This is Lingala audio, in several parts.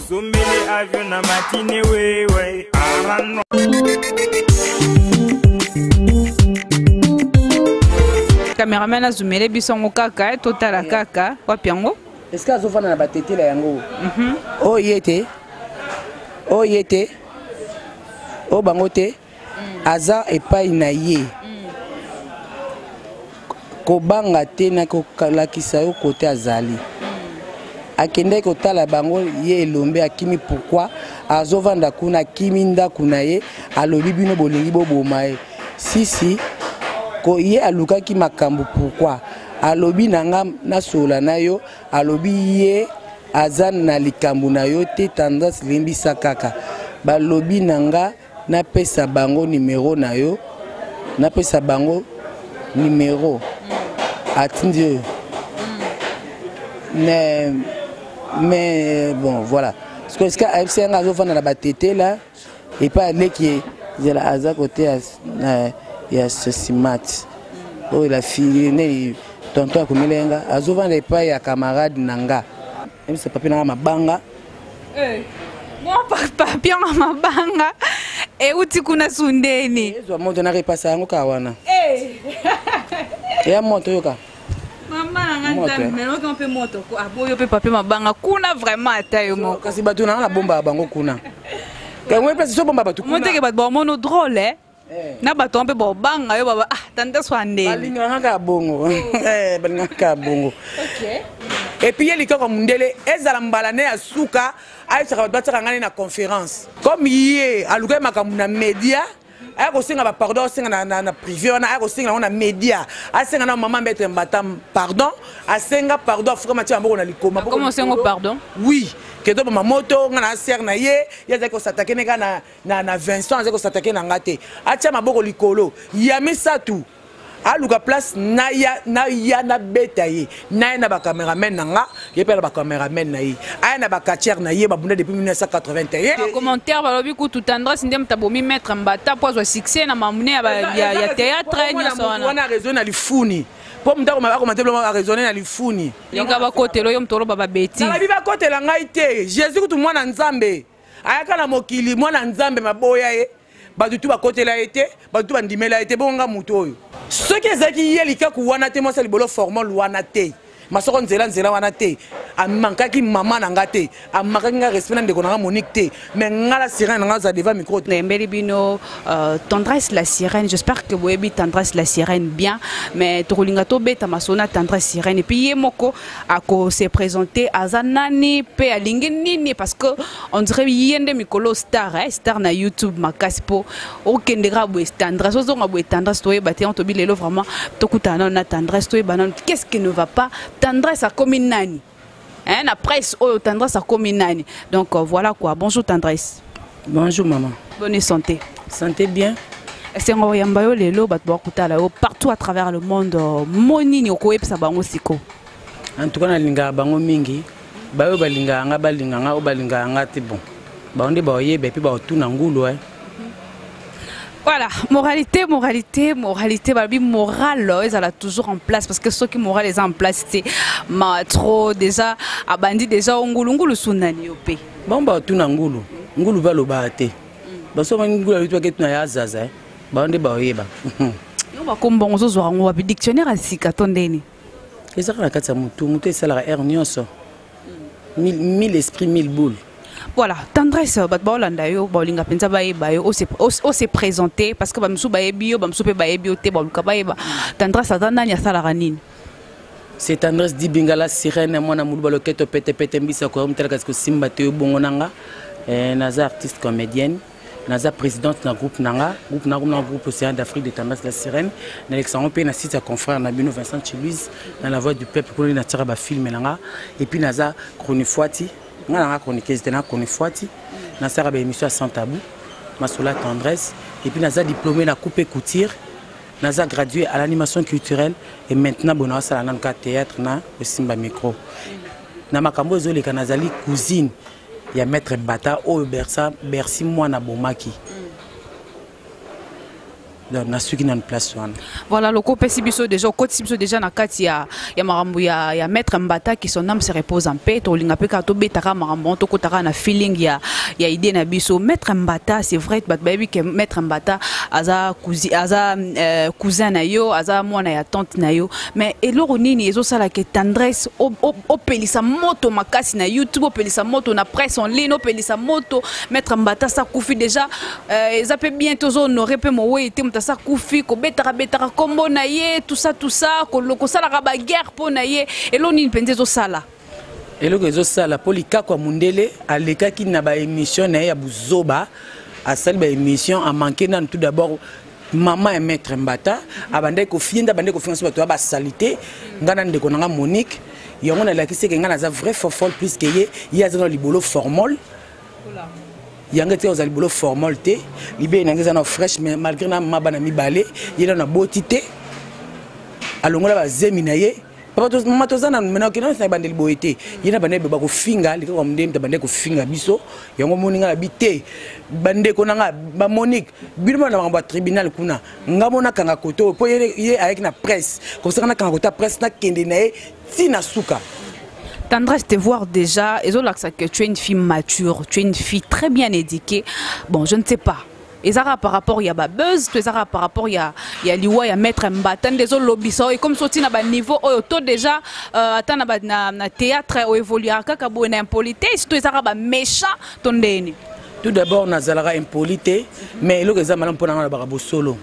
Zumbili avion na matine we arano. Cameraman a zoomé les bisons kaka total kaka wa piango. Est-ce que azofana na batete la yango? Oh yete. Oh yete. Oh bangote. Aza epai na ye. Kobanga te na kokalakisa yo kote azali. Akende kotala bango ye elombe akimi pourquoi azovanda kuna kimi ndako na ye alobi bino bolingi boboma ye. Si ko ye alukaki makambo pourquoi alobi nanga nasola na yo alobi ye aza na likambo na yo te tendance limbisa kaka balobi nanga napesa bango numéro na yo napesa bango numéro atindi mais bon voilà parce que est-ce que FC nga zo fana na batete là et pas les qui est la aza côté il y a ce simat oh la fille né tonton akumelenga azo vanda pas ya camarade nanga même c'est papi na mabanga Moi papi na mabanga e uti kuna sundeni ezo moto na repassa ngo kawana ya moto yoka Maman nganta melo ko pe moto ko aboyo pe papi mabanga kuna vraiment atayo moko kasi batu na bomba bango kuna kangwe place so bomba batu kuna monte ke batu mono drôle na batu pe banga yo baba tanda swande balinga ngaka bongo balinga ngaka bongo OK et puis il y a comme mundele ezala mbalane ya suka aisha batatu ngani na conférence comme yé aluka makamuna média ako singa ba pardon singa na privé on a ako singa on a média asinga na maman mettre mbatam pardon asinga pardon afrika matia mboko na likoma comment singa pardon oui que do ma moto ngana ser na ye yaza ko s'attaquer na Vincent yaza ko s'attaquer na ngate atia maboko likolo yamisa tout aluka place na beta ye na ba cameraman nanga ye pela ba cameraman na ye na ba katière na ye ba bunda depuis 1981 commentaire balobi ku tout tendresse ndem tabomi mettre mbata pozo succès na mamune ya théâtre ni sona wana raison na lifuni po mutako mabako mateblo ma raisonner na lifuni linga ba kotelo yo mtoro baba beti na biba kotela ngai te Jésus kutu mwana nzambe ayaka na mokili mwana nzambe maboya ye badutu bakotela ete badutu bandimela ete bonga mutu oyo ce qui ezaki yelika ku wana te mosa libolo formal wana te masoko nzela wana te amankaki mama na ngate amakaki nga respect na ndeko na Monique te mais ngala sirène nga za devant micro Mbeli bino tendresse la sirène j'espère que vous avez tendresse la sirène bien mais tolinga to beta masona tendresse sirène et puis yemoko ako se présenter azanani pe alingi nini parce que on dirait yende mikolo star star na YouTube makaspo okendera bo tendresse ozonga bo tendresse to yeba te on to bilelo vraiment tokutana na tendresse to yeba non qu'est-ce qui ne va pas tendresse à comme nani hein la presse oh tendresse à comme nani donc voilà quoi bonjour tendresse bonjour maman bonne santé santé bien c'est un yambayo lelo bat bakutala partout à travers le monde monini okoyepsa bango siko en tout cas na linga bango mingi bayo balinga nga o balinga nga te bon baonde baoyebe puis baotuna ngulu Voilà, moralité, babi morale, ils sont toujours en place parce que ceux qui morale ils sont en place c'est trop déjà abandi déjà ngulu sunani yope. Bon ba tuna ngulu ba loba te. Ba so ngulu abitwa ke tuna ya zaza ba onde ba oyeba. Yo ba kombongo zo zo ngo ba dictionnaire asika tondeni. Ezaka na katsa mutu esala er nyonso. 1000 esprits 1000 boules. Voilà, tendresse batbolanda yo bolinga penza baeba yo o se présenter parce que bamsu baebi yo bamsu pe baebi te boluka baeba tendresse atanda nya sala ranine c'est tendresse di bingala sirène mona mulu baloketo pete mbisa ko mtela parce que simba te bongo nanga naza artiste comédienne naza présidente na groupe groupe Océan d'Afrique de tendresse la sirène na Alexandre pe na site à confrère na Bino Vincent Chiluise dans la voix du peuple pour na tira ba film nanga et puis naza chronifuati nga chroniqueuse tena chronifuati na sara ba émission sans tabou masola tendresse et puis naza diplômé na coupe couture naza gradué à l'animation culturelle et maintenant bona sala na théâtre na au Simba micro na makambo ezoleka nazali cousine ya maître Mbata o Bercy moi na bomaki na suki na place wana. Voilà, le côté Sibiso déjà, côté Sibiso déjà na kati ya marambo ya maître Mbata qui son âme se repose en paix. To linga pe ka to betaka marambo to kotaka na feeling ya idée na biso. Maître Mbata, c'est vrai que maître Mbata aza cousin na yo, aza mwana ya tante na yo, mais eloro nini ezo sala ke tendresse o pelisa moto makasi na YouTube, o pelisa moto na presse en ligne, o pelisa moto maître Mbata sa kufi déjà eza pe bientôt honorer pe mo wete sa kufi ko betara kombo na ye tout ça ko sala ka ba guerre po na ye eloni penze zo sala eloko ezo sala polika kwa mundele aleka ki na ba émission na ya buzoba a sali ba émission a manqué nan tout d'abord maman et maître Mbata abande ko fienda bande ko finance bato ba salité ngana ndeko nanga Monique yango na lakise ke ngana za vrai fort plus que ye azana libolo formol yanga te ozali bolo formal te libé nangeza na fresh mais malgré na mabana mibale yela na botité alongola ba zemi na ye papa to matozana mena kina sa bandeli boete yena bande ba ko finga liko ko mdem ta bande ko finga biso yango moninga la bité bande ko nanga ba Monique bilma na ba tribunal kuna ngamona kanga koto po ye avec na presse comme ça na kanga kota presse na kende na ye tina suka. Tendresse te voir déjà, et que tu es une fille mature, tu es une fille très bien éduquée. Bon, je ne sais pas. Et ça par rapport, il y a buzz, ça par rapport, il y a liwa, il y a maître Mbata, des autres lobbies, et comme sorti na niveau, auto déjà, attends na théâtre, au évoluer, kaka bo na impolité, tout ça ba méchant ton déni. Tout d'abord, na zalara impolité, mais le que malam pona na barabo solo.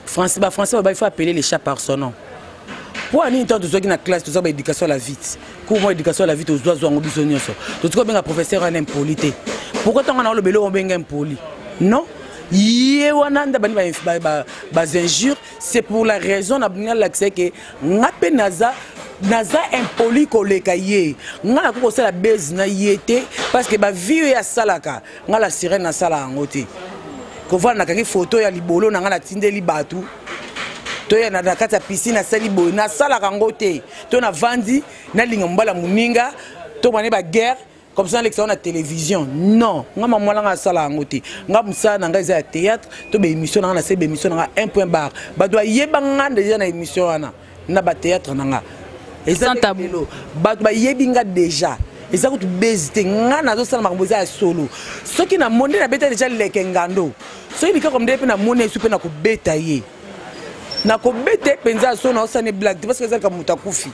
Français, il faut appeler les chats par son nom. Pour aller dans une classe, tout ça, éducation à la vie. Comment éducation à la vie, aux doigts, aux bisognes. Tout ce qu'on a professeur en impolité. Pourquoi tant on a le bélo, on est impoli? Non. C'est pour la raison que naza impoli koleka ye ngala ko sala base na yete parce que ba vie ya salaka ngala sirène na sala ngote ko vana na kangi photo ya libolo na ngala tindeli batu to ya na kata piscine sali boy na sala kangote to na vandi na linga mbala muninga to bane ba guerre comme ça l'exemple na télévision non ngama mwala nga sala ngote ngam sa na ngaza théâtre to be émission na se be émission na 1 point barre ba doit yeba nga déjà na émission wana na ba théâtre na nga et ça tableau ba yebinga déjà et ça que bezite nga na zo sala makamboza ya solo ceux qui na monde na beta déjà lekengando ceux qui comme depuis na monde soupe na ko beta ye na ko beta penza so na osane blague parce que ça comme mutakufi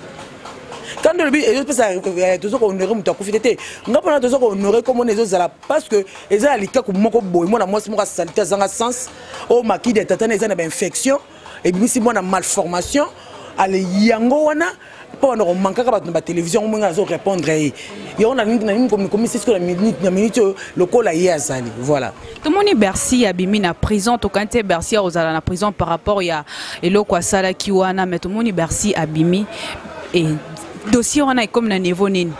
quand le but et ça toujours qu'on honorer mutakufi tete nga pona toujours qu'on honorer comme on les autres parce que eza alika ko moko boy moi na moi c'est moi salité zanga sens o maki de tatane eza na infection et puis si moi na malformation ale yango wana pour on manque pas de la télévision on va répondre et on a comme c'est ce que la minute le col a hier ça voilà tout le monde est Bercy abimi na prison to quand tu Bercy aux à la prison par rapport il y a elo kwa sala kiwana mais tout le monde est Bercy abimi et dossier on a comme na niveau nini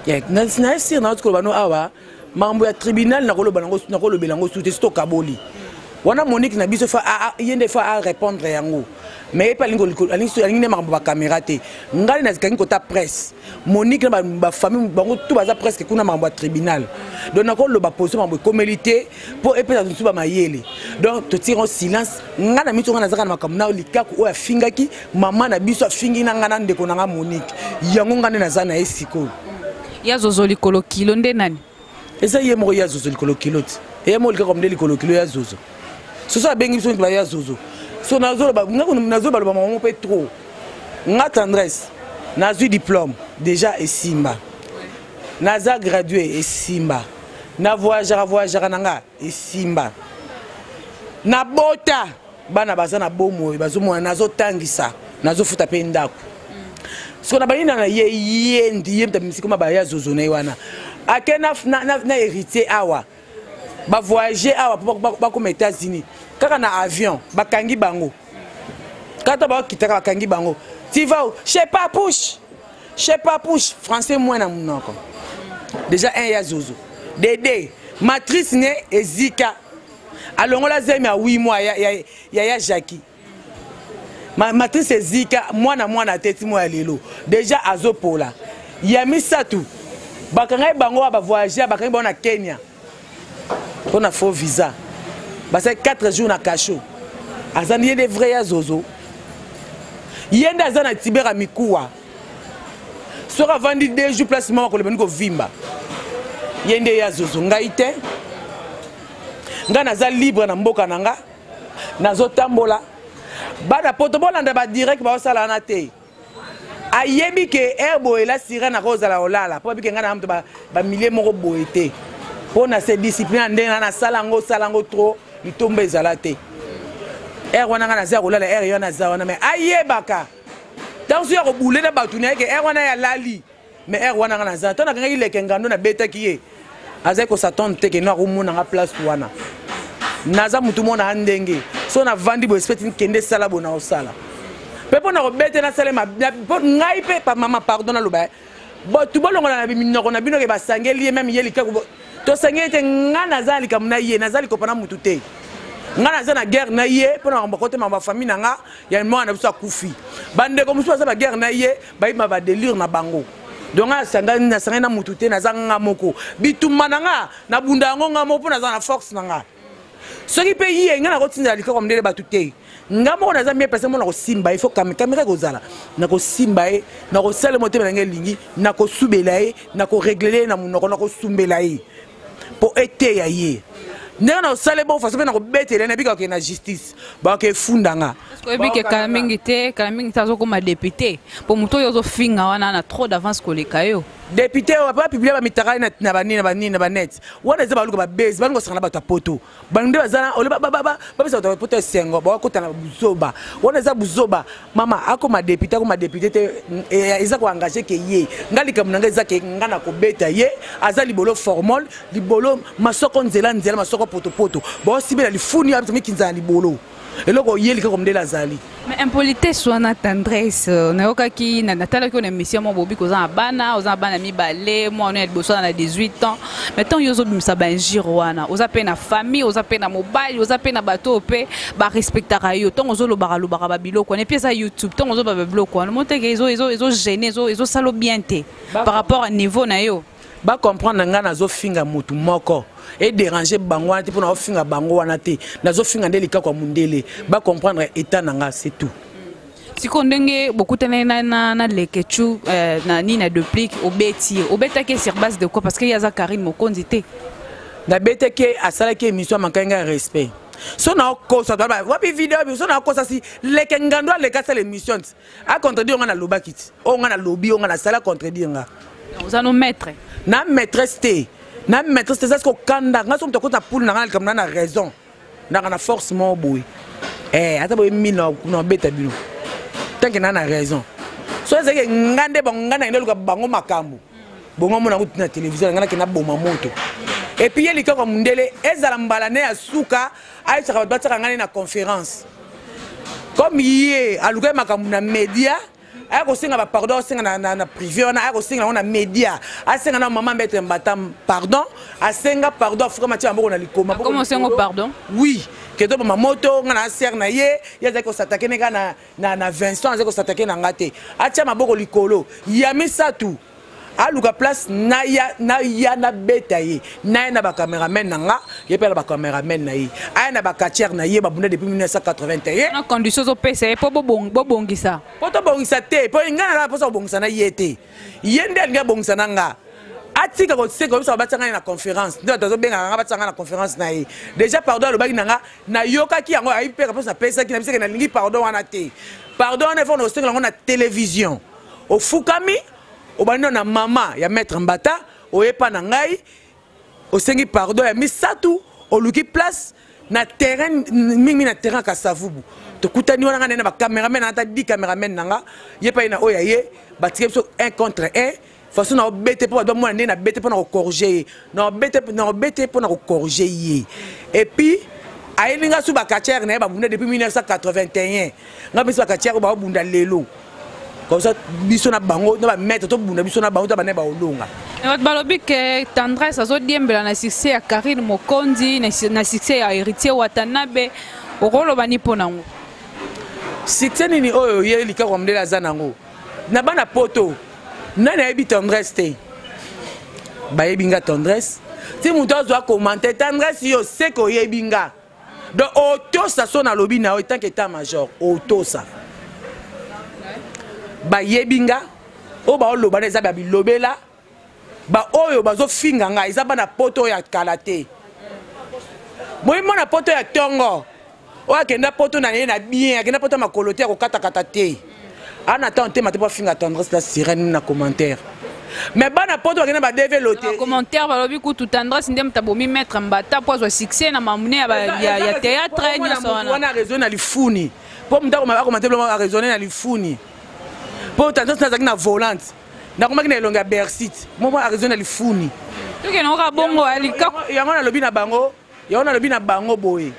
na sir na ko bano awa mambo ya tribunal na ko lo belango sous to kaboli wana Monique na biso fa yende fa à répondre yango mais pas lingo alingi mambo ba caméra te ngali na zikangi kota presse Monique na ba famille bango tout baza presque kuna mambo tribunal donc nako lo ba position mambo communauté pour epesa nsu ba mayele donc to tire en silence ngana mitu ngana zaka na makambo na likaku o afingaki mama na biso afingi na ngana ndeko na Monique yango ngane na zana esiko ya zozo likolo kilo nde nani eza ye mo ya zozo likolo kilo te ye mo likako mde likolo kilo ya zozo so ça bengi biso ba ya zozo so nazo ba nazo ba maman pe trop nga tendresse nazo diplôme déjà et simba naza gradué et simba na voyageur nanga et simba na bota bana baza na bomo bazo mona nazo tangisa nazo futa pe ndako so na balina na ye ndiye mtamisi ba ya zozo na wana akena na héritier awa ba voyager awa ba comme États-Unis kaka na avion bakangi bango kata ba kitaka bakangi bango tu vas chez Papouche français moins na monoko déjà un ya zozo Dédé matrice ne ezika alongola zemi a 8 mois ya Jackie matrice ezika mwana tete moya lelo déjà azopola ya misatu bakangai bango ba voyager bakangi bango na Kenya. On a faux visa. Bah c'est 4 jours na cachot. azani yende vrai ya zozo yende azana tibera mikuwa soka vandi 2 jours place mama ko lebani ko vimba yende ya zozo ngai te nga naza libre na mboka nanga nazo tambola bana poto bolanda ba direct ba osala na te ayebi ke herbo ela sirène na kozala olala po bike nga na mto ba milier moko boete po na se discipline ndena na salango trop litomba ezala te wana nga naza kolala yo na za wana mais ayebaka tanso ya kobule na batu na ke wana ya lali mais wana nga naza tona nga ileke ngando na beta kiye azai ko s'attendre te ke no akomona nga place wana naza mutu mona ndenge so na vandi bo expect kende sala bona osala pepo na robete na sala ma ngai pe pa mama pardon na loba bo tu bolongo na biminoko na bino ke basangeli même yeli ka to sangete nga nazali kam na ye nazali ko pana mutu te nga nazana guerre na ye pona ko kote ma famille nga ya mwana biso akufi bande ko muso ba guerre na ye ba ima ba délire na bango donc asanga na mutu te nazanga moko bitumana nga na bunda ngo nga moko na za na force na nga soki pe ye nga na kotinda lika ko mdele batu te nga moko naza mie personne mo na ko simba il faut caméra ko zala na ko simba e na ko sele mote na ngelingi na ko subela e na ko régler na munoko na ko sumbela e po ete ya ye ndenge na osala bon façon na ko betele na bika ke na justice ba ke fundanga parce que kala mingi tazo comme député pour muto yozo finga wana na trop d'avance ko lekayo député wa pas publier ba mitara na ba net wana za ba luka ba base ba ngo sanga ba ta poto ba nde bazana ole ba bisa ta poto sengo ba ko tana buzoba wana za buzoba mama ako ma député te eza ko engager ke ye ngali kam nanga eza ke ngana ko beta ye azali bolo formal libolo masoko nzela masoko poto ba sibela lifuni ya mikinza libolo eloko yeli ka komdela zali mais impolitesse wana tendresse nayoka ki na natala ko na mission mo bobi ko za bana mi balé moi on est bosso na 18 ans mais tant yozo bimsa banjiro wana oza pe na famille oza pe na mobile oza pe na bato pe ba respectera yo tant ozo lo ba biloko ne pieza YouTube tant ozo ba biloko wana monte ke ezo gêner ezo salo bien te par rapport à niveau na yo ba comprendre nga nazo finga mutu moko et déranger bango wana te pona ofinga bango wana te nazo finga ndelika kwa mundele ba comprendre état nanga c'est tout siko ndenge bokutana na lekechu na nina duplique obeta ke sur base de quoi parce que yaza Karine Mokonzi te na beta ke asala ke émission makanga respect so na ko so ba wapi vidéo bi so na ko sa si leke ngando leka sa l'émission a contredire nga na lobakit o nga na lobby o nga na sala contredire nga vous allons mettre na maîtresse te na maîtresse te ça ko kanda nga so mtoko ta poule na nga comme na raison na force mo boy ata boy mino no beta bino tant que na raison so c'est que ngande bonga na ndelo bango makambo bongo mona kutina na télévision ngana ke na boma moto et puis yeli ka ko mundele ezala mbalane ya suka aisha ba tsaka ngani na conférence comme yé aluka makambo na média ako singa ba pardon singa na privé on ako singa na média asinga na maman betre mbatam pardon asinga pardon fuka matia mboko na likoma comment singa pardon oui que do ma moto ngana ser na ye yaza ko s'attaquer na Vincent aza ko s'attaquer na ngate atia maboko likolo ya misatu aluka place na ya na beta ye na ba cameraman nanga ye pela ba cameraman na ye aya na ba catcher na ye ba bunda depuis 1981 na condition zo pesa po bongisa po to bongisa te po ngana la po so bongisa na ye te ye ndel nga bongisa nanga atika ko se ko so ba tsanga na conférence ndo to zo benga nga ba tsanga na conférence na ye déjà pardon lo ba nanga na yoka ki yango ayi peka po sa pesa ki na biseka na lingi pardon wana te pardon na fo no se na télévision au fukami obano na mama ya maître Mbata oyepa na ngai osengi pardon ya misatu oluki place na terrain mingi na terrain ka savubu to kutani wana ngana ba cameraman ata 10 cameraman nanga yepa ina oya ye batike so 1 contre 1 façon na obete po ba mwana ndena bete po na corriger na obete po na corriger ye et puis ayelinga su ba katier na ba bunda depuis 1981 ngabisa ba katier ba bunda lelo comme ça biso na bango na ba mettre to bunda biso na bango ta ba ne ba olonga et balobi que tendresse azo diembela na succès ya Karine Mokonzi na succès ya héritier Watanabe okolo bani ponango succès nini oyo ye lika ko mdela zanango na bana poto nana yebi tendresse te ba yebinga tendresse ti muto zo commenter tendresse yo seko yebinga donc otosa so na lobi na tant que état major otosa ba yebinga o ba oloba na zabi bilobela ba oyo bazo finga nga ezaba na poto ya kalate moi mona poto ya tongo o akenda poto na na bien akenda poto makolote ya kokata kata te ana tant te mate po finga tendresse la sirène na commentaire mais bana poto akenda ba développer commentaire balobi ku tout tendresse ndem tabomi mettre mbata po zo succès na mamune ya théâtre nyoso wana raison na lifuni po mtako ma commentaire a raisonner na lifuni po tendresse na zakina volante na komaki na elonga Bercy mo a raison na lifuni to ke no ka bongo alika yango na lobi na bango yango na lobi na bango boye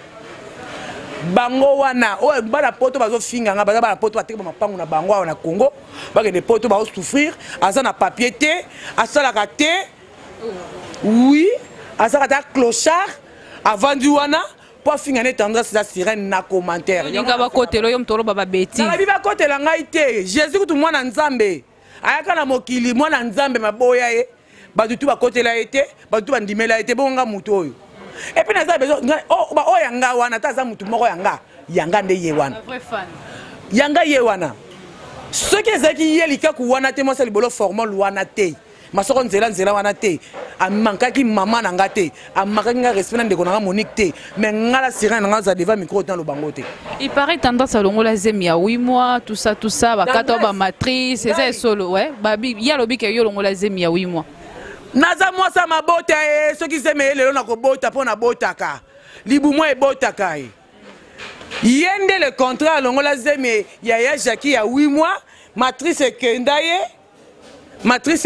bango wana o bana poto bazo finga nga baza bana poto bateke mapangu na bango wana Congo bakende poto ba souffrir asa na papier te asala ka te oui asa ka clochard avant du wana po finga ne tendresse la sirène na commentaire ninga ba kotelo yo mtolo baba beti na biba kotela ngai te Jésus kutu mwana nzambe ayaka na mokili mwana nzambe maboya ye badutu bakotela ete badutu bandimela ete bonga mutu oyo et puis naza besoin oh ba o yanga wana ta za mutu moko yanga nde ye wana vrai fan yanga ye wana ce qui ezaki yelika ku wana te mosa libolo formal wana te masoko nzela wana te amankaki mama na nga te amakaki nga respect na ndeko na nga Monique te mais ngala sirène nga za devant micro dans le bango te il paraît tendance à longola zemi ya 8 mois tout ça ba kato ba matrice c'est solo ouais babi ya lobi ke yo longola zemi ya 8 mois naza mwasa mabota e soki seme lelo na kobota pona botaka libumo e botaka e yende le contrat longola zemi ya Jackie ya 8 mois matrice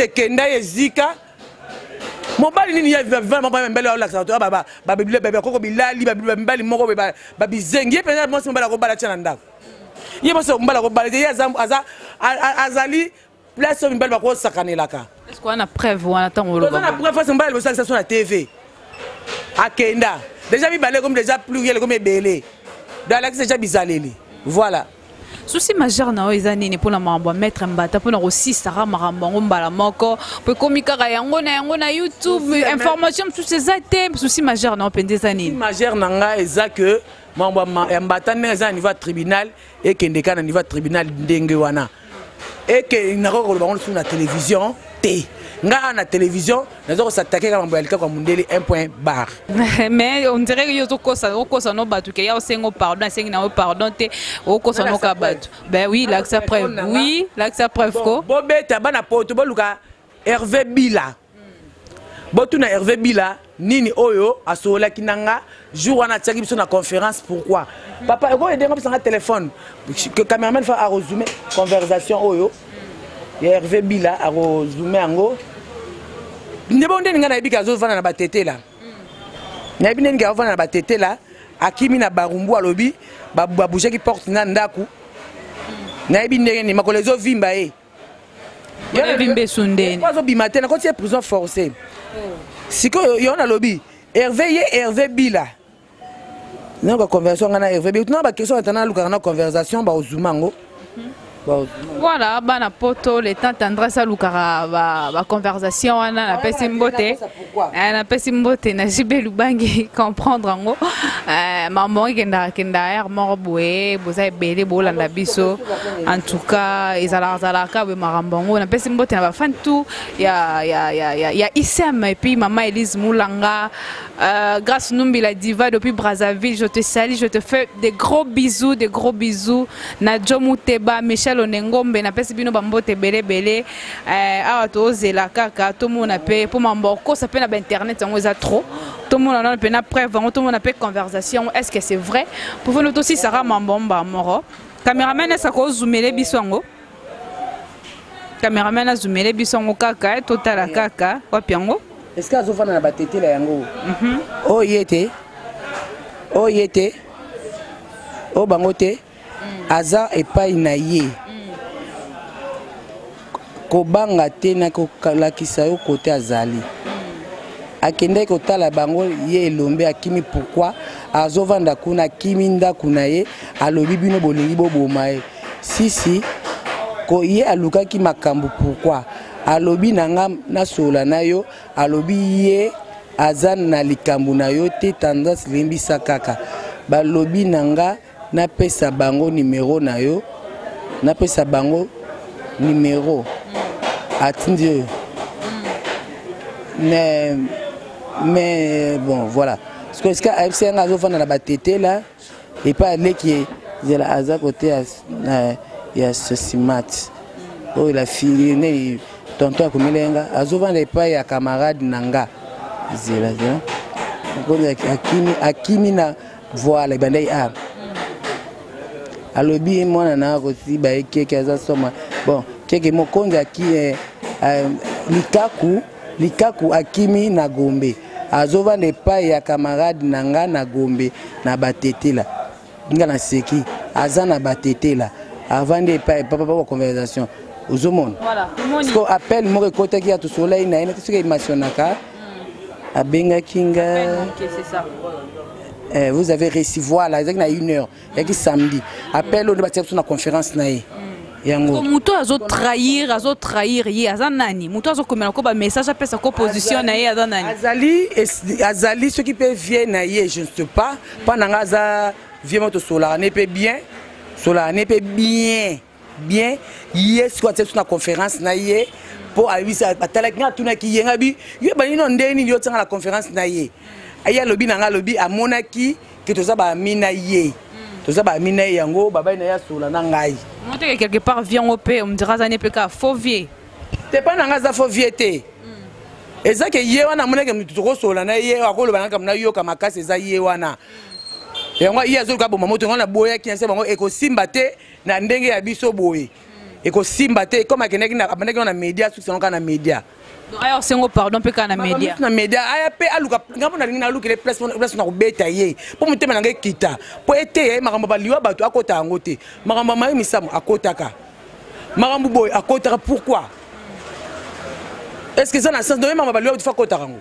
kenda ye zika mobali nini ya vraiment mbele ya laksa to baba bebe koko bilali mbali moko ba bizengi ye pena mwasi mbala ko bala tshana ndako ye mwasi mbala ko bala ye azali place mbali ba ko sakanelaka. Est-ce qu'on a preuve ou on attend au loba? On a preuve c'est mbali ça sur la TV. Akenda. Déjà bi balé comme déjà pluriel comme belé. Dans l'axe déjà bizaleli. Voilà. Souci majeur na oza nini pona mambo mettre mbata pona aussi sara marambo mbala moko pe komika ka yango na YouTube information tout ces items souci majeur na pendeza nini majeur na nga eza que mambo mbata neza niveau tribunal et kendeka na niveau tribunal ndenge wana et que nako ko bango sur la télévision té nga na télévision nazo s'attaquer ka mambo yalika kwa mundeli 1 point bar mais on dirait que yo to kosa no batu ke ya osengo pardon sengi na pardon te o kosa no ka batu ben oui là que ça preuve oui là que ça preuve ko bobeta bana poto boluka Hervé Bila botu na Hervé Bila nini oyo asola kinanga jour wana tsaki biso na conférence pourquoi papa eko edenga bisanga téléphone que cameraman fa a resumer conversation oyo Hervé Bila a resumer ango ndebo ndeni nga na ebika zo vana na batete la na ebine nga vana na batete la akimi na barumbu alobi babouche ki porte na ndaku na ebine ni makolezo vimba e ya vimbe sundeni bazo bimate na kotie prison forcée siko yo na lobi Hervé Bila na ko conversation nga na Hervé Bila tuna ba question atana luka na conversation ba ozumango. Voilà, bana poto le temps tendresse à lukara ba conversation wana na pesi mbote na pesi mbote na jibe lubangi comprendre ngo maman kenda air morboé boza belé bolanda biso en tout cas ezala ka be marambongo na pesi mbote na ba fan tout ya Issem et puis maman Elise Moulanga grâce Numbi la diva depuis Brazzaville je te salue je te fais des gros bisous na Jomuteba Michel Onengombe na pesi bino bambote belé awa to zela kaka to mona pe pour mamboko ça peut na internet yango eza trop to mona na pe na preuve to mona pe conversation est-ce que c'est vrai pour nous aussi Sarah Mambomba moro cameraman ça ko zoomele biso yango cameraman a zoomele biso yango kaka total kaka wapi yango est-ce que azofana na batete la yango oh yete oh bangote aza epai na ye kobanga te na kokalakisa yo kote azali akende kotala bango ye elombe akimi pourquoi azovanda kuna kimi ndaku na ye alobi bino bolingi boboma ye sisi ko ye alukaki makambo pourquoi alobi nanga nasola na yo alobi ye aza na likambo na yo te tendance limbisa kaka balobi nanga na pesa bango numéro na yo na pesa bango numéro atindi mais bon voilà parce que est-ce que AFC nga zo fana na batete là et pas aller qui est la aza côté ya Sosimat oh il a fini né tonton akumilenga azo vendre pas ya camarade nanga zela akimi na voilà bandai a alobi mwana na kosi ba keke aza soma bon keke mokonzi aki likaku akimi na Gombe azova ne pa ya camarade nanga na Gombe na batete la nga na seki aza na batete la avant de pas conversation ozomona voilà ce qu'on appelle mo rekota ki ya to soleil na ina tsike masionaka abenga kinga c'est ça. Vous avez reçu voilà exactement à 1h et qui samedi appelle on va faire une conférence na yango muto azo trahir ye azanani muto azo komela ko ba message apesa ko position na ye azanani azali ce qui peut vient na ye je ne sais pas pendant aza vient moto sola ne peut bien yes quoi c'est une conférence na ye pour avisa batala nga tuna ki yenga bi yo ba nino ndeni yo tsanga la conférence na ye aya lobi nanga lobi amonaki que toza ba mina ye toza ba mina yango baba na ya sola na ngai monte quelque part vient au paix on me dira ça n'est pas faux vieux te pas nanga za faux vieux te eza ke ye wana moneke mutu ko sola na ye akolo banaka na yo kama kase eza ye wana yango ye azo ka bo mamoto ngona boya ki nse bango ekosimba te na ndenge ya biso boye ekosimba te comme akeneki na abandeki na media succès na media alors c'est pardon pe kana media na media aya pe aluka ngapo na linga aluka le place na kubeta ye po mutema na kita po ete makambo baliwa bato akota yango te makambo mai misamu akotaka makambo boy akotaka pourquoi est-ce que ça na sens de makambo baliwa tu fa kotaka ngo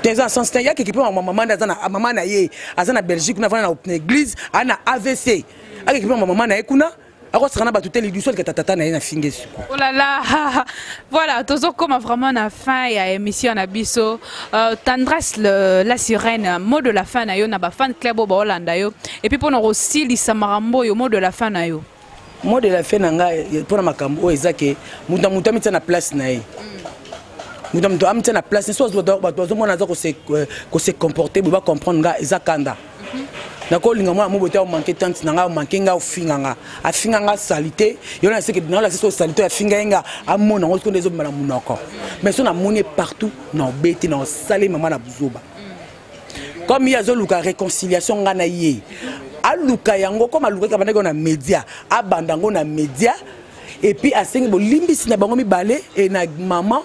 dans un sens il y a qui peut maman na ye azana Belgique na vana na église ana AVC avec maman na ekuna ako sakana ba tuteli du sol que tata na finge suko oh là là voilà tozo comme vraiment na fin ya émission na biso tendresse la sirène mot de la fin na yo na ba fan club ba Hollanda yo et puis pour aussi lisamarambo yo mot de la fin na yo mot de la fin na nga pour makambo o ezake muta mitsa na place na ye muta amtsa na place so zo mona za ko se comporter ba comprendre nga ezakanda nako linga mwa mobote au manquer tant nanga manquer nga ofinganga afinganga salité yona c'est que dans la salité afinga amona ngo ko ndezo mala munoko mais so na moni partout na beti na sali mama na buzoba comme il y a zo luka réconciliation nga na ye aluka yango comme aluka ka bandeko na média abandango na média et puis asengi bo limbisi na bango mi balé et na maman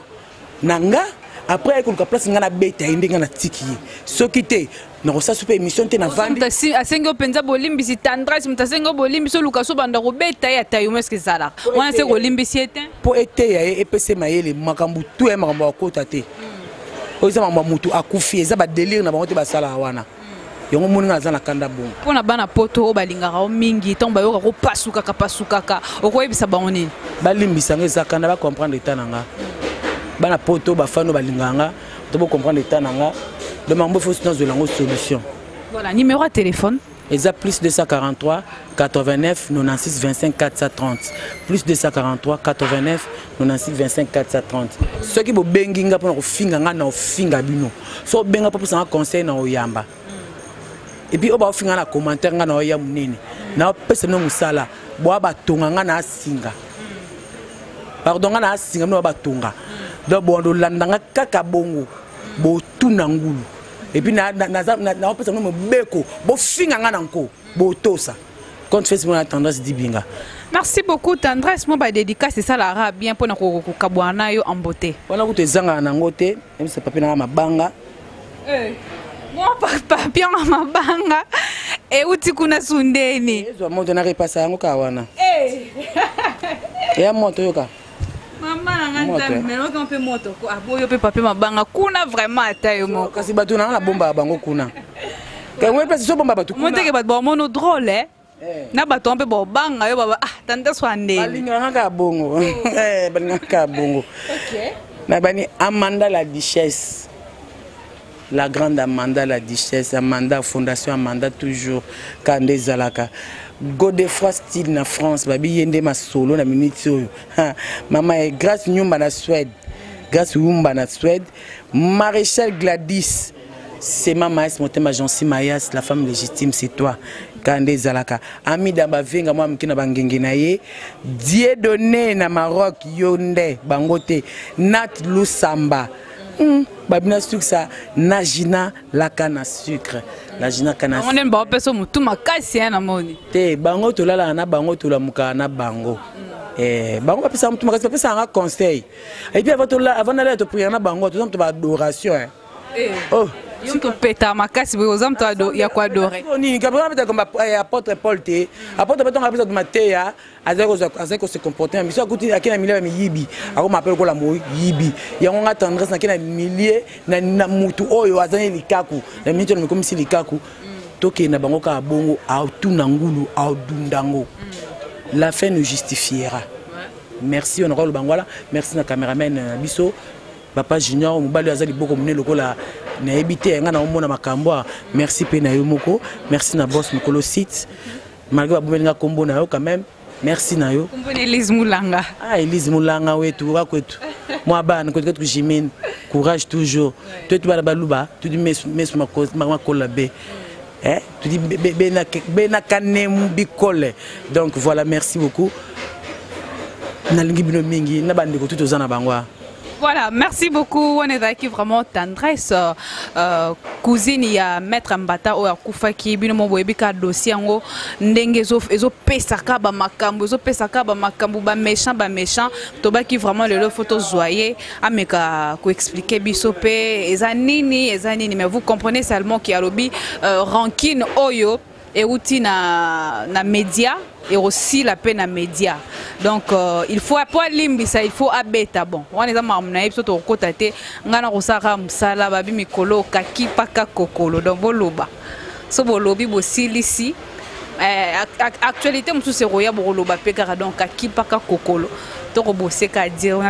nanga après ko luka place nga na beta indinga na tiki soki te na ça super émission te na vandi asengo penza bolimbisi tendresse mutasengo bolimbisi luka so banda ko beta ya tayo meske sala wana se ko limbisi ete po ete ya EPC mayele makambu tu e makambu akota te o za makambu mutu akufi eza ba délire na bango te basala wana yongo moni nga za na kanda bon pona bana poto balingaka o mingi tomba yoka ko pasuka ka okoyebisa bango nini balimbisa ngeza kanda ba comprendre tananga bana poto ba fano balinganga to ba comprendre tananga de mambo faut de langue solution. Voilà, numéro de téléphone. Ils a plus 243 89 96 25 430. Plus 243 89 96 25 430. Ceux qui bo benginga pour finga na finga bino. So benga pour ça conseil na oyamba. Et puis oba finga na commentaire na oya munene. Na pesa no musala, bo aba tonga na singa. Pardon na singa no aba tonga. Do bondo landanga kaka bongo. Bo tunangulu. Et puis na pesa no beko bo finga ngana nko bo tosa compte Facebook na tendresse dibinga. Merci beaucoup tendresse mo ba dédicace c'est ça la bien pour na ko kabwana yo en beauté wana ko tezanga na ngote même c'est papier na mabanga moi papier na mabanga e uti kuna sundeni ezo moto na repassa yango ka wana ya moto yoka maman nganta melo ko pe moto ko aboyo pe papier mabanga kuna vraiment atayo mo kasi batu na bomba bango kuna ka ngwe place so bomba batu kuna monte ke batu ba mono drôle na batu on pe bo banga yo baba tanda swande balinga ka bongo balinga ka bongo OK na bani Amanda la duchesse la grande Amanda, la duchesse, Amanda, fondation Amanda, toujours, Kande Zalaka. Godefroy style na France, babi yende ma solo na minute oyo. Maman, grâce nyumba na Suède. Grâce nyumba na Suède. Maréchal Gladys, c'est ma maïs, mon thème agence Mayas, la femme légitime, c'est toi. Kande Zalaka. Ami Damba Venga, moi, mkina bangenge na ye. Dieudonné na Maroc, Yonde, Bangote, Nat Lusamba. Babina sucre ça, Najina la canne à sucre. Najina canne à sucre. On aime pas personne tout ma casse na moni. Te bango to la na bango to la muka na bango. Bango pas ça tout ma casse ça un conseil. Et puis avant d'aller te prier na bango tout ça te adoration. Oh, Yon to peta ma casse vous am to ya quoi adorer. Ni Gabriel peut comme apôtre Paul te. Apôtre Paul on a besoin de Matthieu azeko se comporter mais ça kuti akina milieu mi yibi. Ako m'appelle ko la mo yibi. Ya nga tendresse na kina milieu na mutu oyo azani likaku. Na minito me comme si likaku. Toke na bango ka bongo au tuna ngulu au dundango. La fin nous justifiera. Merci honorable Bangola, merci na caméraman biso. Papa Junior mobali azali boko mune lokola na ebité nga na omona makambo. Merci pe na yo moko, merci na boss Mikolo site. Malgré babumenga kombo na yo quand même. Merci na yo. Kombo Elise Moulanga. Ah Elise Moulanga wetu wakwetu. Moi bana ko tu Jimine, courage toujours. Toi tu bala baluba, tu dis mes ma cause ma kolabe. Tu dis bena kanem bikole. Donc voilà, merci beaucoup. Nalingi bino mingi na bandeko tout ozana bangwa. Voilà, merci beaucoup. On est avec vraiment tendresse. Cousine, il y a Maître Mbata ou Akufa qui bino mo boyebi ka dossier ngo ndenge ezo pesaka ba makambo, ezo pesaka ba makambo ba méchant to ba ki vraiment le photo zoyer ameka ko expliquer biso pe ezanini mais vous comprenez seulement qu'il y a lobby rancune oyo et outil na média et aussi la peine à média. Donc il faut pas limbisa, il faut abeta bon. On est dans mamna episode au côté ngana kosaka msala babi mikolo kaki paka kokolo donc boloba. So bolobi bosilisi actualité musu se roya boloba pe car donc kaki paka kokolo. To ko boseka dire on